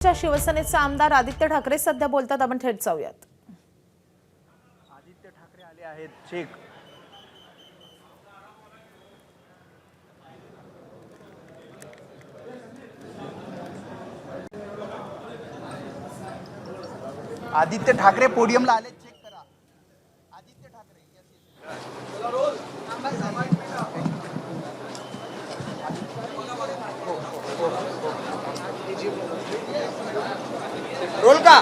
शिवसेनेचे आमदार आदित्य ठाकरे सध्या बोलतात, आपण थेट जाऊयात. आदित्य ठाकरे आले आहेत. चेक आदित्य ठाकरे पोडियमला आले. चेक करा. आदित्य ठाकरे रोल का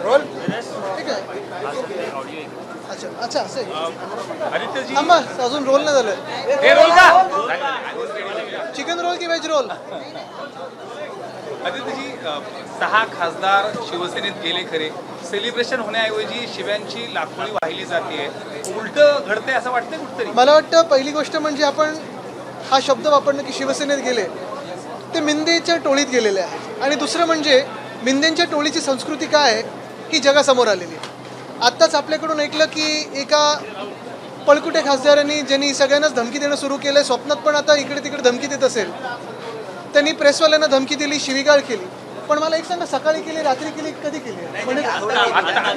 रोल अच्छा अच्छा असं आदित्य जी थांबा, अजून रोल नाही झालं. हे रोल का चिकन रोल की व्हेज रोल? आदित्य जी 6 खासदार शिवसेनेत गेले खरे, सेलिब्रेशन होण्याऐवजी शिव्यांची लाखोळी वाहिली जाते. उलट घडते असं वाटतंय कुठतरी. मला वाटतं पहिली गोष्ट म्हणजे आपण हा शब्द वापरणं की शिवसेनेत गेले ते मिंदेच्या टोळीत गेलेले आहे. आणि दुसरं म्हणजे मिंदेंच्या टोळीची संस्कृती काय आहे ही जगासमोर आलेली आहे. आत्ताच आपल्याकडून ऐकलं की एका पळकुटे खासदारांनी ज्यांनी सगळ्यांनाच धमकी देणं सुरू केलं, स्वप्नात पण आता इकडे तिकडे धमकी देत असेल, त्यांनी प्रेसवाल्यांना धमकी दिली, शिवीगाळ केली. पण मला एक सांगा, सकाळी केली, रात्री केली, कधी केली? म्हणजे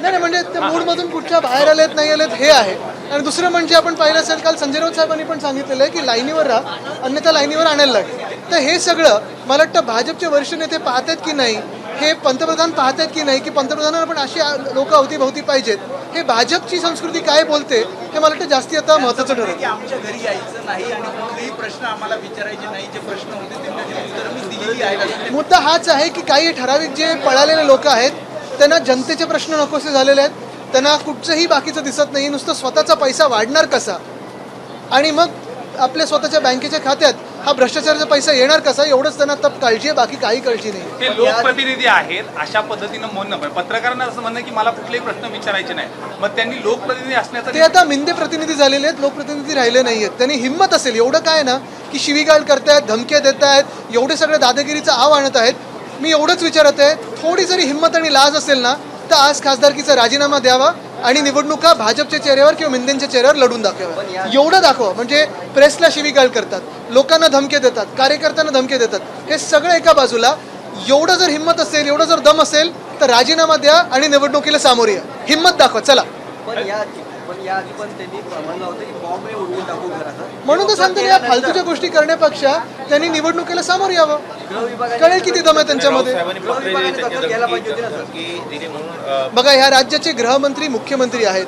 नाही म्हणजे त्या मूडमधून कुठच्या बाहेर आलेत नाही आलेत हे आहे. आणि दुसरं म्हणजे आपण पाहिलं असेल, काल संजय राऊत साहेबांनी पण सांगितलेलं आहे की लाईनीवर राहा, अन्यथा लाईनीवर आणायला लागेल. तर हे सगळं मला वाटतं भाजपचे वरिष्ठ नेते पाहत आहेत की नाही, हे पंतप्रधान पाहत आहेत की नाही, की पंतप्रधानांना पण अशी लोक अवतीभवती पाहिजेत. हे भाजपची संस्कृती काय बोलते हे मला वाटतं जास्ती आता महत्त्वाचं ठरेल. की आमच्या घरी यायचं नाही आणि कुठलेही प्रश्न आम्हाला विचारायचे नाही. जे प्रश्न होते त्यांना उत्तर मी दिलेली आहे. मुद्दा हाच आहे की काही ठराविक जे पळालेले लोक आहेत त्यांना जनतेचे प्रश्न नकोसे झालेले आहेत. त्यांना कुठचंही बाकीचं दिसत नाही, नुसतं स्वतःचा पैसा वाढणार कसा आणि मग आपल्या स्वतःच्या बँकेच्या खात्यात हा भ्रष्टाचाराचा पैसा येणार कसा, एवढंच त्यांना तप काळजी आहे, बाकी काही काळजी नाही. ते लोकप्रतिनिधी आहेत, अशा पद्धतीनं म्हणणं पण पत्रकारांना असं म्हणणं की मला कुठलेही प्रश्न विचारायचे नाही. मग त्यांनी लोकप्रतिनिधी असण्याचं ते आता मिंदे प्रतिनिधी झालेले आहेत, लोकप्रतिनिधी राहिले नाही आहेत. त्यांनी हिंमत असेल एवढं काय ना की शिवीगाळ करतायत, धमक्या देत आहेत, एवढे सगळे दादागिरीचा आव आणत आहेत. मी एवढंच विचारत आहे, थोडी जरी हिंमत आणि लाज असेल ना तर आज खासदारकीचा राजीनामा द्यावा आणि निवडणुका भाजपच्या चेहऱ्यावर किंवा मिंदेंच्या चेहऱ्यावर लढून दाखवा. एवढं दाखवा. म्हणजे प्रेसला शिवीगाळ करतात, लोकांना धमके देतात, कार्यकर्त्यांना धमके देतात, हे सगळं एका बाजूला. एवढं जर हिंमत असेल, एवढं जर दम असेल तर राजीनामा द्या आणि निवडणुकीला सामोरे या. हिंमत दाखवा, चला. म्हणून तर सांगतो, या फालतूच्या गोष्टी करण्यापेक्षा त्यांनी निवडणुकीला सामोरे यावं. कळेल किती दम आहे त्यांच्यामध्ये. बघा, ह्या राज्याचे गृहमंत्री मुख्यमंत्री आहेत.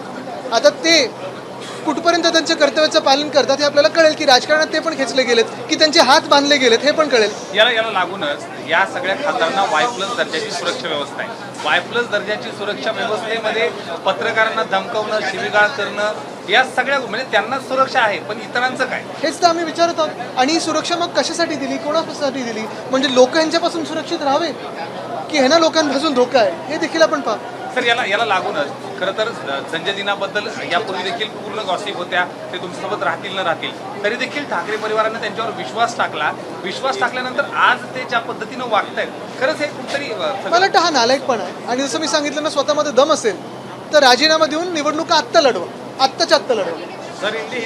आता ते कुठपर्यंत त्यांच्या कर्तव्याचं पालन करतात हे आपल्याला कळेल, की राजकारणात ते पण खेचले गेलेत, की त्यांचे हात बांधले गेलेत हे पण कळेल. याला लागूनच या सगळ्या खासदारांना Y+ दर्जाची सुरक्षा व्यवस्था आहे. Y+ दर्जाची सुरक्षा व्यवस्थेमध्ये पत्रकारांना धमकवणं, शिवीगाळ करणं, या सगळ्या म्हणजे त्यांना सुरक्षा आहे, पण इतरांचं काय? हेच तर आम्ही विचारत आहोत. आणि ही सुरक्षा मग कशासाठी दिली, कोणासाठी दिली? म्हणजे लोक यांच्यापासून सुरक्षित राहावे की ह्यांना लोकांपासून धोका आहे, हे देखील आपण पाहू. सर, याला लागूनच खरं तर संजय दिनाबद्दल यापूर्वी देखील पूर्ण गॉसिप होत्या, ते तुमच्यासोबत राहतील न राहतील, तरी देखील ठाकरे परिवारानं त्यांच्यावर विश्वास टाकला. विश्वास टाकल्यानंतर आज ते ज्या पद्धतीनं वागतायत, खरंच हे कुठतरी मला वाटतं हा नालायकपणा आहे. आणि जसं मी सांगितलं ना, स्वतःमध्ये दम असेल तर राजीनामा देऊन निवडणुका आत्ता लढवा, आत्ताच्या आत्ता लढवा. सर, हिंदी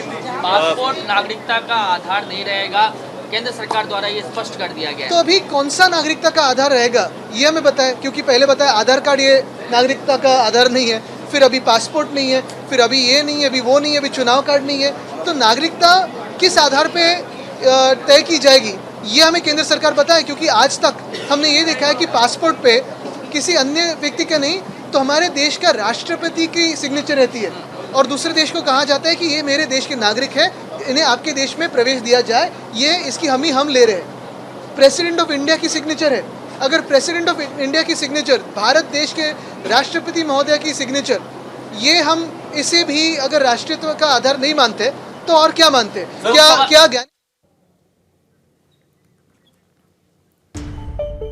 पासपोर्ट नागरिकता का आधार नहीं रहेगा, केंद्र सरकार द्वारा ये स्पष्ट कर दिया गया है. तो अभी कौन सा नागरिकता का आधार रहेगा ये हमें बताएं, क्योंकि पहले बताया आधार कार्ड ये नागरिकता का आधार नहीं है, फिर अभी पासपोर्ट नहीं है, फिर अभी ये नहीं है, अभी वो नहीं है, अभी चुनाव कार्ड नहीं है. तो नागरिकता किस आधार पे तय की जाएगी ये हमें केंद्र सरकार बताए, क्योंकि आज तक हमने ये देखा है कि पासपोर्ट पे किसी अन्य व्यक्ति का नहीं तो हमारे देश का राष्ट्रपति की सिग्नेचर रहती है और दूसरे देश को कहा जाता है कि ये मेरे देश के नागरिक हैं, इन्हें आपके देश में प्रवेश दिया जाए, ये इसकी हम ले रहे हैं. प्रेसिडेंट ऑफ इंडिया की सिग्नेचर है. अगर प्रेसिडेंट ऑफ इंडिया की सिग्नेचर, भारत देश के राष्ट्रपति महोदय की सिग्नेचर, ये हम इसे भी अगर राष्ट्रीयत्व का आधार नहीं मानते तो और क्या मानते? क्या ज्ञान